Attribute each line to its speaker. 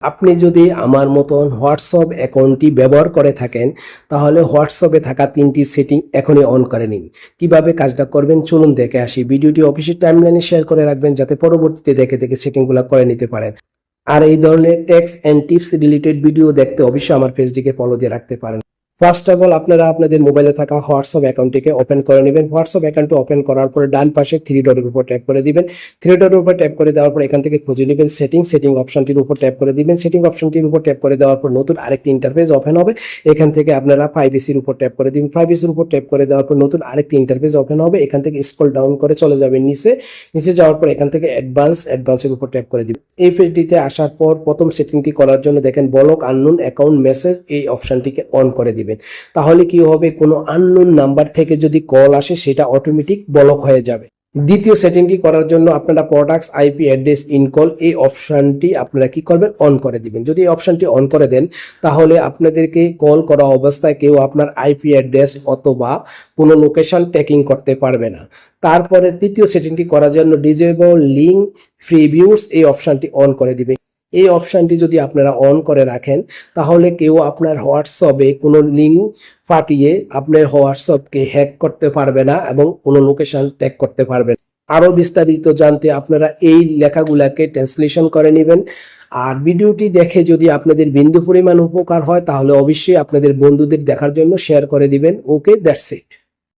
Speaker 1: আপনি যদি আমার মতন হোয়াটসঅ্যাপ অ্যাকাউন্টটি ব্যবহার করে থাকেন তাহলে হোয়াটসঅ্যাপে থাকা 3টি সেটিং এখনই অন করে নিন। কিভাবে কাজটা করবেন চলুন দেখে আসি। ভিডিওটি অফিসের টাইমলাইনে শেয়ার করে রাখবেন যাতে পরবর্তীতে দেখে দেখে সেটিংগুলো করে নিতে পারেন। আর এই ধরনের text and tips related video দেখতে অবশ্যই আমার পেজটিকে ফলো দিয়ে রাখতে পারেন। ফার্স্ট অফ অল আপনারা আপনাদের মোবাইলে থাকা হোয়াটসঅ্যাপ অ্যাকাউন্টটিকে ওপেন করে নেবেন। হোয়াটসঅ্যাপ অ্যাকাউন্টটি ওপেন করার পরে ডান পাশে থ্রি ডটের উপর ট্যাপ করে দিবেন। থ্রি ডটের উপর ট্যাপ করে দেওয়ার পর এখান থেকে খুঁজে নেবেন সেটিং অপশনটির উপর ট্যাপ করে দিবেন। সেটিং অপশনটির উপর ট্যাপ করে দেওয়ার পর নতুন আরেকটি ইন্টারফেস ওপেন হবে। এখান থেকে আপনারা প্রাইভেসির উপর ট্যাপ করে দিবেন। প্রাইভেসির উপর ট্যাপ করে দেওয়ার পর নতুন আরেকটি ইন্টারফেস ওপেন হবে। এখান থেকে স্ক্রল ডাউন করে চলে যাবেন নিচে যাওয়ার পর এখান থেকে অ্যাডভান্সের উপর ট্যাপ করে দিবেন। এই পেজটিতে আসার পর প্রথম সেটিংটি করার জন্য দেখেন ব্লক আননোন অ্যাকাউন্ট মেসেজ এই অপশনটিকে অন করে দিবেন। তাহলে কি হবে, কোনো আননোন নাম্বার থেকে যদি কল আসে সেটা অটোমেটিক ব্লক হয়ে যাবে। দ্বিতীয় সেটিংটি করার জন্য আপনারা products IP address in call এই অপশনটি আপনারা কি করবেন, অন করে দিবেন। যদি এই অপশনটি অন করে দেন তাহলে আপনাদেরকে কল করা অবস্থায় কেউ আপনার আইপি অ্যাড্রেস অথবা কোনো লোকেশন ট্র্যাকিং করতে পারবে না। তারপরে তৃতীয় সেটিংটি করার জন্য ডিজেবল লিঙ্ক প্রিভিউস এই অপশনটি অন করে দিবেন। এই অপশনটি যদি আপনারা অন করে রাখেন তাহলে কেউ আপনার হোয়াটসঅ্যাপে কোনো লিঙ্ক পাঠিয়ে আপনার হোয়াটসঅ্যাপকে হ্যাক করতে পারবে না এবং কোনো লোকেশন ট্র্যাক করতে পারবে না। আরো বিস্তারিত জানতে আপনারা এই লেখাগুলাকে ট্রান্সলেশন করে নেবেন। আর ভিডিওটি দেখে যদি আপনাদের বিন্দু পরিমাণ উপকার হয় তাহলে অবশ্যই আপনাদের বন্ধুদের দেখার জন্য শেয়ার করে দিবেন। ওকে, দ্যাটস ইট।